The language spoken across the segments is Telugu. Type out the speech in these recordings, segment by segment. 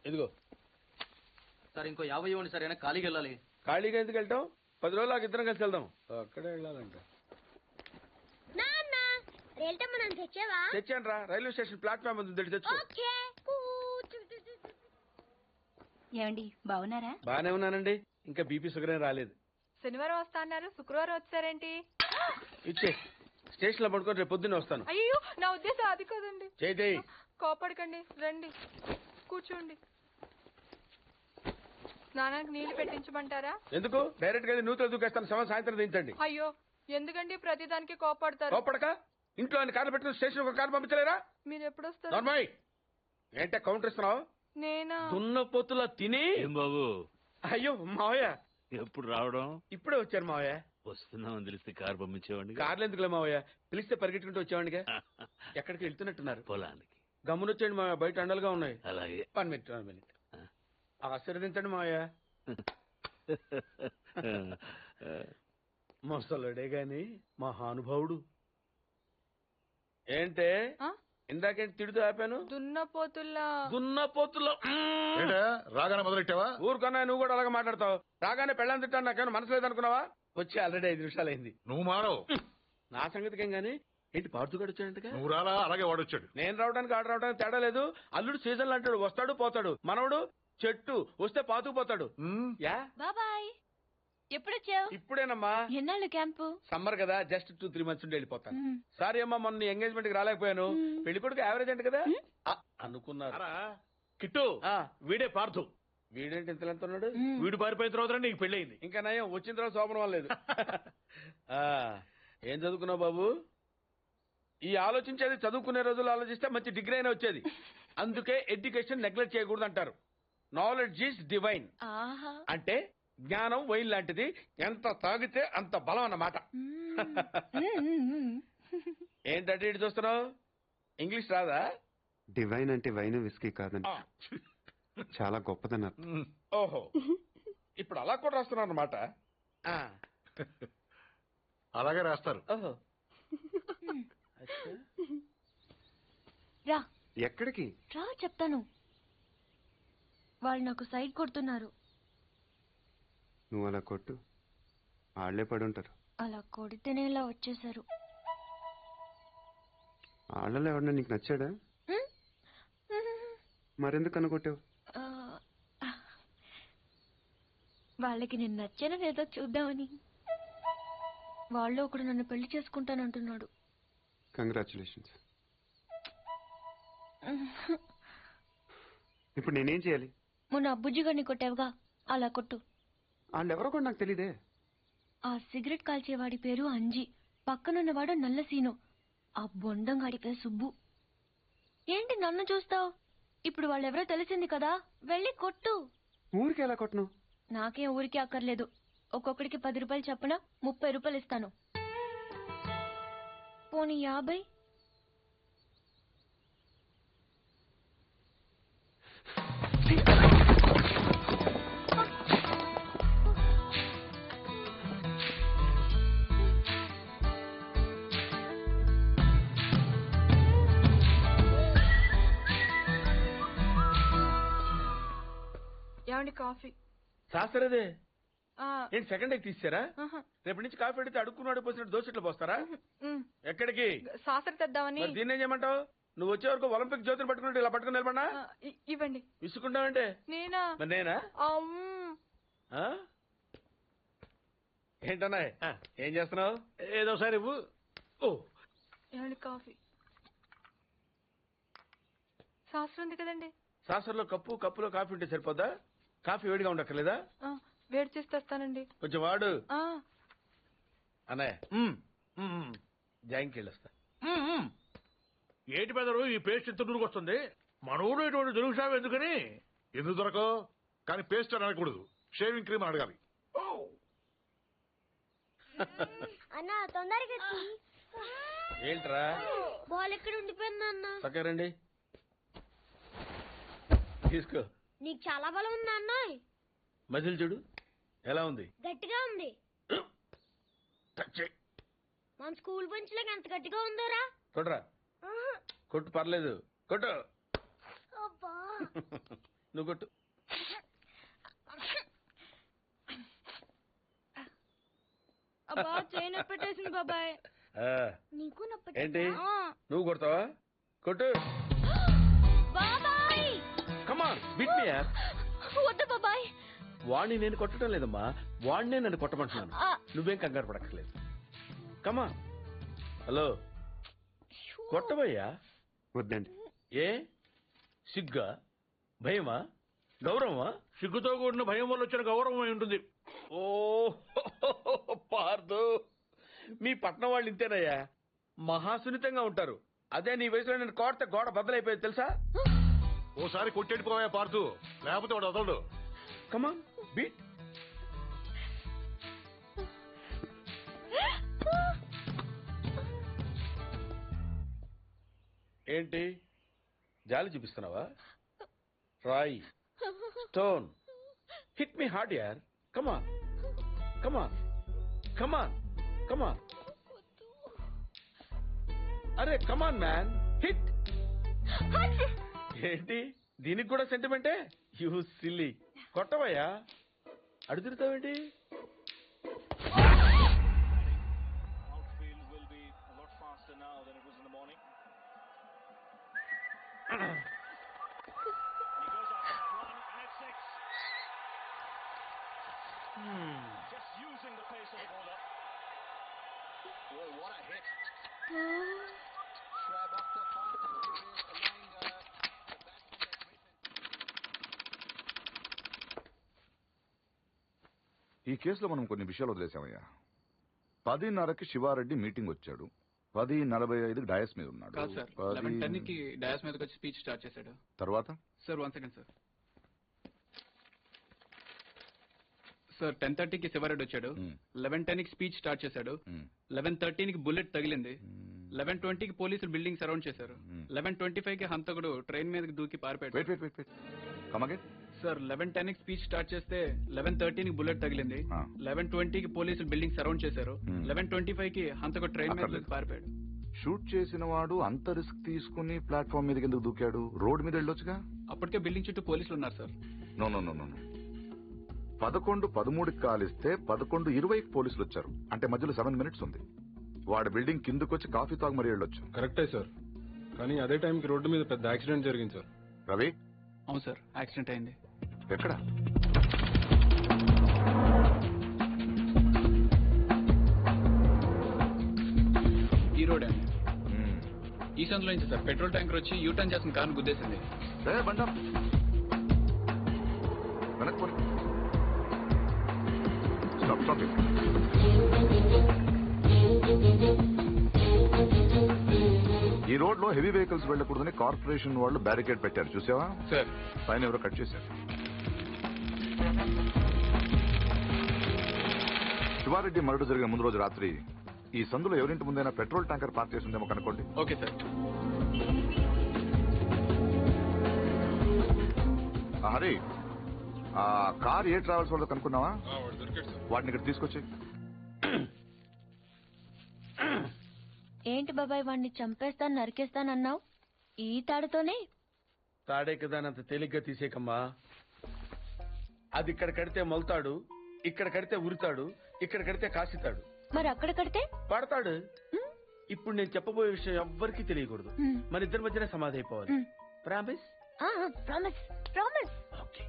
ఇదిగో సార్ ఇంకో 50 ఇవ్వండి సార్, అయినా ఖాళీకి వెళ్ళాలి. ఖాళీగా ఎందుకు వెళ్తాం? 10 రోజులు నాకు ఇద్దరం కలిసి వెళ్దాం. అక్కడే వెళ్ళాలంట. తెచ్చాను రా, రైల్వే స్టేషన్ ప్లాట్ఫామ్ ఉంది, తెచ్చుకో. ఏమండి బాగున్నారా? బానే ఉన్నానండి, ఇంకా బీపీ షుగర్ ఏం రాలేదు. శనివారం వస్తా అన్నారు, శుక్రవారం వచ్చారేంటి? ఇచ్చే స్టేషన్ లో పడుకొని రేపు పొద్దున్నే వస్తాను. అయ్యో నా ఉద్దేశం అది కాదండి. చేయి. కోపడకండి, రండి కూర్చోండి. స్నానానికి నీళ్లు పెట్టించమంటారా? ఎందుకు? డైరెక్ట్ గా నూతులు దూకేస్తాను, సాయంత్రం దించండి. అయ్యో ఎందుకండి ప్రతిదానికి కోపడతారు? కోపడక ఇంట్లో ఆయన కార్లు పెట్టిన స్టేషన్ ఒక కారు పంపించలేరా? మీరు ఎప్పుడు వస్తారు? నార్మల్ ఏంటే కౌంటర్ ఇస్తున్నావు? నేనా? దున్నపోతులా తిని. ఏం బాబు? అయ్యో మావయ్య ఎప్పుడు రావడం? ఇప్పుడే వచ్చారు మావయ్య. వస్తున్నామని తెలిస్తే కారు పంపించేవాడిని. కార్లు ఎందుకులే మావయ్య, పిలిస్తే పరిగెట్టుకుంటూ వచ్చేవాడిగా. ఎక్కడికి వెళ్తున్నట్టున్నారు? పొలానికి. గమ్మునొచ్చేయండి మావయ్య, బయట అండలుగా ఉన్నాయి. అలాగే. 1 మినిట్. ఆశీర్వదించండి మావయ్య. ముసలుడే గాని మహానుభావుడు. ఏంటే ఇందాకేంటి తిడుతూ ఆపాను? దున్నపోతుల్లో రాగానే మొదలెట్టావా? ఊరుకన్నా, నువ్వు కూడా అలాగే మాట్లాడతావు. రాగానే పెళ్ళని తిట్టాను, నాకేమైనా మనసు లేదనుకున్నావా? వచ్చి ఆల్రెడీ 5 నిమిషాలు అయింది. నువ్వు మారవు. నా సంగతికేం గానీ ఏంటి పాడుతుగాడు వచ్చాడంటగా? నువ్వు రాలా, అలాగే వాడొచ్చాడు. నేను రావడానికి ఆడు రావడానికి తేడా లేదు. అల్లుడు సీజన్లు అంటాడు, వస్తాడు పోతాడు. మనవడు చెట్టు వస్తే పాతుకుపోతాడు. యా బాబాయ్, ఎప్పుడొచ్చావు? ఇప్పుడేనమ్మా. ఎన్నాళ్ళు క్యాంపు? సమ్మర్ కదా, జస్ట్ 2-3 మంత్స్ ఉండి వెళ్ళిపోతాను. సారీ అమ్మా, మొన్న ఎంగేజ్మెంట్ కి రాలేకపోయాను. పెళ్లి కొడుకు యావరేజ్ అంట కదా అనుకున్నారు. కిట్టు, వీడే పార్థు. వీడేంటి ఇంత ఎంత ఉన్నాడు? వీడు పారిపోయిన తర్వాత నీకు పెళ్ళయింది. ఇంకా నయం, వచ్చిన తర్వాత శోభనం లేదు. ఏం చదువుకున్నావు బాబు? ఈ ఆలోచించేది చదువుకునే రోజులు ఆలోచిస్తే మంచి డిగ్రీ అయినా వచ్చేది. అందుకే ఎడ్యుకేషన్ నెగ్లెక్ట్ చేయకూడదు అంటారు. Knowledge is divine. అంటే జ్ఞానం వైన్ లాంటిది, ఎంత తాగితే అంత బలం అన్నమాట. ఏంటంటే ఇటు చూస్తున్నావు? ఇంగ్లీష్ రాదా? డివైన్ అంటే వైన్ విస్కీ కాదండి, చాలా గొప్పదన్నారు. ఓహో, ఇప్పుడు అలా కూడా రాస్తున్నారు అన్నమాట. అలాగే రాస్తారు. ఓహో, రా. ఎక్కడికి రా చెప్తాను. వాళ్ళు నాకు సైడ్ కొడుతున్నారు. నువ్వు అలా కొట్టు, ఆళ్లే పడుంటారు. అలా కొడితేనే ఇలా వచ్చేసారు. ఆళ్ళలో ఎవరన్నా నీకు నచ్చాడా? మరెందుకు అనుకొట్టావు? వాళ్ళకి నేను నచ్చానో లేదో చూద్దామని. వాళ్ళు ఒకడు నన్ను పెళ్లి చేసుకుంటానంటున్నాడు. కంగ్రాచులేషన్స్. ఇప్పుడు నేనేం చేయాలి? మొన్న అబ్బుజ్జి గారిని కొట్టావుగా, అలా కొట్టు. వాళ్ళెవరో కూడా నాకు తెలీదే. ఆ సిగరెట్ కాల్చేవాడి పేరు అంజి, పక్కనున్నవాడు నల్ల సీను, ఆ బొండంగాడి పేరు సుబ్బు. ఏంటి నన్ను చూస్తావు? ఇప్పుడు వాళ్ళెవరో తెలిసింది కదా, వెళ్ళి కొట్టు. ఊరికి ఎలా కొట్టను? నాకేం ఊరికి అక్కర్లేదు. ఒక్కొక్కడికి 10 రూపాయలు చప్పున 30 రూపాయలు ఇస్తాను. పోనీ 50? ఏమండి కాఫీ? శాస్త్రదే ఏంటి సెకండ్ ఎగ్ తీసారా? రేపటి నుంచి కాఫీ అడిగితే అడుక్కున్నాడు పోసినట్టు దోశట్లు పోస్తారా? ఎక్కడికి? శాస్త్ర తెద్దామని. దీన్ని ఏం చేయమంటావు? నువ్వు వచ్చే వరకు ఒలింపిక్ జ్యోతిని పట్టుకున్నట్టు ఇలా పట్టుకుని నిలబడినా ఇవ్వండి. విసుకుంటావంటే? నేనా? నేనా? ఏంటన్నా ఏం చేస్తున్నావు? ఏదో సరే. ఏమండి కాఫీ? శాస్త్రం ఉంది కదండి. శాస్త్రంలో కప్పులో కాఫీ ఉంటే సరిపోద్దా? కాఫీ వేడిగా ఉండక్కర్లేదా? వేడి చేసి తెస్తానండి. కొంచెం వాడు అన్నయ్య. జాయింకి వెళ్ళొస్తా. ఏంటి పెదరు ఈ పేస్ట్ ఎంత దూరకు వస్తుంది? మన ఊరు ఇటువంటి దొరుకుతావు ఎందుకని? ఎందుకు దొరకవు? కానీ పేస్ట్ అని అనకూడదు, షేవింగ్ క్రీమ్ అడగాలి. ఏంట్రా బాల్ ఎక్కడ ఉండిపోయింది అన్న? సక్కరండి తీసుకో. నీకు చాలా బలం ఉంది అన్న. మజిల్ చూడు ఎలా ఉంది? గట్టిగా ఉంది. మన స్కూల్ బెంచ్ లాగా ఎంత గట్టిగా ఉందోరా. కొట్రా, కొట్టు, పర్లేదు, కొట్టు. నువ్వు కొట్టు. అబ్బా చైన్ పెట్టేసింది బాబాయ్. ఆ, నీకు నొప్పి ఏంటి? ఆ. నువ్వు కొడతావా? కొట్టు. బాబాయ్ కమాన్ బిట్ మీ యార్. వద్దు బాబాయ్. వాణ్ణి నేను కొట్టడం లేదమ్మా, వాణ్ణే నన్ను కొట్టమంటున్నాను. ఆ, నువ్వేం కంగారు పడక్కర్లేదు. కమాన్. హలో, కొట్టబోయ్యా. వద్దండి. ఏ సిగ్గా, భయమా, గౌరవమా? సిగ్గుతో కూడిన భయం వల్ల వచ్చిన గౌరవం అయి ఉంటుంది. ఓ పార్దు, మీ పట్నం వాళ్ళు ఇంతేనయ్యా, మహాసున్నితంగా ఉంటారు. అదే నీ వయసులో నేను కోడితే గోడ బద్దలైపోయేది తెలుసా? ఓసారి కొట్టెట్టుకోవా పార్తు, లేకపోతే వాడు వదలడు. కమాన్ బీట్. ఏంటి జాలి చూపిస్తున్నావా? రాయి, స్టోన్, హిట్ మీ హార్డ్ యార్. కమాన్ కమాన్ కమాన్ కమాన్. అరే కమాన్ మ్యాన్, హిట్. ఏంటి దీనికి కూడా సెంటిమెంటే? You silly. కొట్టవయ్యా, అడుగుతావేంటి? ఈ కేసులో మనం కొన్ని విషయాలు వదిలేసామయ్యా. 10:30కి శివారెడ్డి మీటింగ్ వచ్చాడు. 10:45కి డయాస్ మీద ఉన్నాడు. కాదు సార్, 11:10కి డయాస్ మీదకి వచ్చి స్పీచ్ స్టార్ట్ చేశాడు. తర్వాత సార్ 1 సెకండ్ సార్. సార్ 10:30కి శివారెడ్డి వచ్చాడు. 11:10కి స్పీచ్ స్టార్ట్ చేశాడు. 11:13కి బుల్లెట్ తగిలింది. 11:20కి పోలీసులు బిల్డింగ్ సరౌండ్ చేశారు. 11:25కి హంతకుడు ట్రైన్ మీదకి దూకి పారిపోయాడు. వెయిట్ వెయిట్ వెయిట్ వెయిట్ కమగే సార్ 11:10కి స్పీచ్ స్టార్ట్ చేస్తే 11:13కి బుల్లెట్ తగిలింది. 11:20కి పోలీసులు బిల్డింగ్ సరౌండ్ చేశారు. 11:25కి హంతకుడు ట్రైన్ మీద దూకి పారిపోయాడు. షూట్ చేసిన వాడు అంత రిస్క్ తీసుకుని ప్లాట్ఫామ్ మీదకి ఎందుకు దూకాడు? రోడ్ మీద వెళ్ళొచ్చుగా. అప్పటికే బిల్డింగ్ చుట్టూ పోలీసులు ఉన్నారు sir. No no no no 11:13కి కాలిస్తే 11:20కి పోలీసులు వచ్చారు. అంటే మధ్యలో 7 మినిట్స్ ఉంది. వాడు బిల్డింగ్ కిందకు వచ్చి కాఫీ తాగు మరీ వెళ్ళొచ్చు. కరెక్టే సార్, కానీ అదే టైంకి రోడ్డు మీద పెద్ద యాక్సిడెంట్ జరిగింది సార్. రవి? అవును సార్, యాక్సిడెంట్ అయింది. ఎక్కడ? ఈ రోడ్ అండి. ఈ సందులో నుంచి సార్ పెట్రోల్ ట్యాంకర్ వచ్చి యూటర్న్ చేసిన కారు గుద్దేసింది. బండి వెనక్కి పోనీ. Stop stop. ఈ రోడ్ లో హెవీ వెహికల్స్ వెళ్ళకూడదని కార్పొరేషన్ వాళ్ళు బ్యారికేడ్ పెట్టారు, చూసావా? సార్ పైన ఎవరో కట్ చేశారు. శివారెడ్డి మరడు జరిగిన ముందు రోజు రాత్రి ఈ సందులో ఎవరింటి ముందైనా పెట్రోల్ ట్యాంకర్ పార్క్ చేసి ఉందేమో కనుకోండి. Okay sir. హరి, ఆ కార్ ఏ ట్రావెల్స్ వాళ్ళతో కనుక్కున్నావా? వాటిని ఇక్కడ తీసుకొచ్చి. ఏంటి బాబాయ్ వాడిని చంపేస్తాను నరికేస్తానన్నావు? ఈ తాడుతోనే? తాడే కదా అంత తేలిగ్గా తీసేకమ్మా. అది ఇక్కడ కడితే మొలతాడు, ఇక్కడ కడితే ఉరుతాడు, ఇక్కడ కడితే కాసితాడు. మరి అక్కడ కడితే పడతాడు. ఇప్పుడు నేను చెప్పబోయే విషయం ఎవ్వరికీ తెలియకూడదు. మన ఇద్దరి మధ్యనే సమాధి అయిపోవాలి. ప్రామిస్? Promise promise. ఓకే.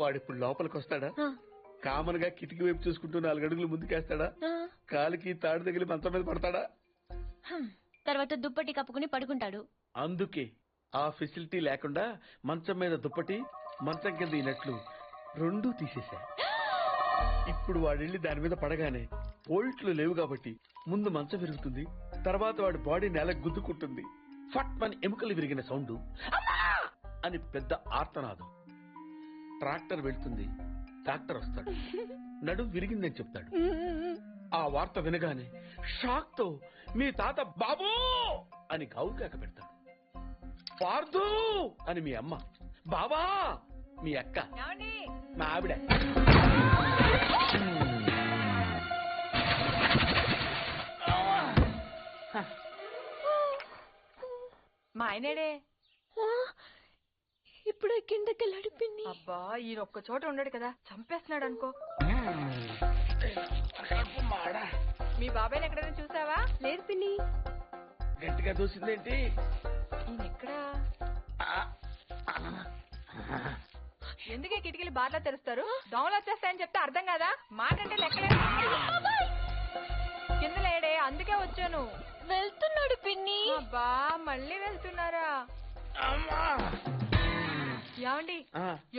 వాడు ఇప్పుడు లోపలికి వస్తాడా? కామన్ గా కిటికీ వైపు చూసుకుంటూ 4 అడుగులు ముందుకేస్తాడా? కాలికి తాడు తగిలి మంచం మీద పడతాడా? తర్వాత దుప్పటి కప్పుకుని పడుకుంటాడు. అందుకే ఆ ఫెసిలిటీ లేకుండా మంచం మీద దుప్పటి, మంచం కింద ఈ నట్లు రెండూ తీసేశా. ఇప్పుడు వాడెళ్ళి దాని మీద పడగానే ఓల్ట్లు లేవు కాబట్టి ముందు మంచం విరుగుతుంది, తర్వాత వాడి బాడీ నేల గుద్దుకుంటుంది. ఫట్ మన ఎముకలు విరిగిన సౌండ్, అని పెద్ద ఆర్తనాదం. ట్రాక్టర్ వెళ్తుంది, డాక్టర్ వస్తాడు, నడుం విరిగిందని చెప్తాడు. ఆ వార్త వినగానే షాక్ తో మీ తాత బాబూ అని గావుకేక పెడతాడు. పార్దు అని మీ అమ్మ, బాబా మీ అక్క, మా ఆవిడ. మా ఆయనేడే? ఇప్పుడే కిందకెళ్ళాడు పిన్ని. అబ్బా ఈయన ఒక్క చోట ఉండడు కదా, చంపేస్తున్నాడు అనుకో. మీ బాబాయ్ని ఎక్కడైనా చూసావా? లేదు పిన్ని. గట్టిగా దూసిందేంటి? ఈయన ఎక్కడా? ఎందుకే కిటికీలు బార్లా తెరుస్తారు? దోమలు వచ్చేస్తాయని చెప్తే అర్థం కాదా? మాటంటే లెక్కలేదు. కింద లేడే, అందుకే వచ్చాను. వెళ్తున్నాడు పిన్ని. అబ్బా మళ్ళీ వెళ్తున్నారా? ఏమండి,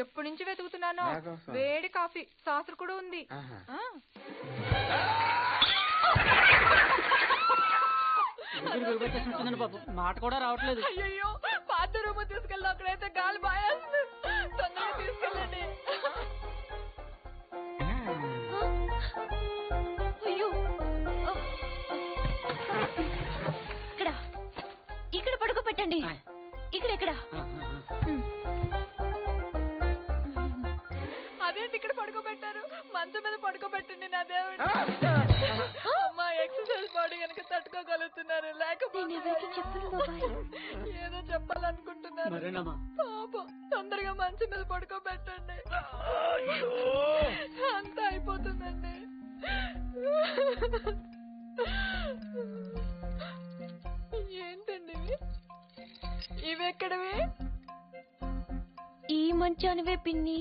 ఎప్పటి నుంచి వెతుకుతున్నాను. వేడి కాఫీ, సాసరు కూడా ఉంది. మాట కూడా రావట్లేదు. అయ్యో పాత రూమ్ తీసుకెళ్ళి అక్కడైతే గాలి బాయేస్తుంది. తొందరగా తీసుకెళ్ళండి. అయ్యో, ఇక్కడ పడుకోబెట్టండి. ఇక్కడ అదేంటి ఇక్కడ పడుకోబెట్టారు? మంచం మీద పడుకోబెట్టండి నా దేవుడు. అమ్మా ఎక్సర్సైజ్ బాడీ కనుక తట్టుకోగలుగుతున్నారు, లేకపోతే ఏదో చెప్పాలనుకుంటున్నారు. పాపం తొందరగా మంచం మీద పడుకోబెట్టండి. అంతా అయిపోతుందండి. ఏంటండి ఇవి ఎక్కడవి? ఈ మంచానివే పిన్ని.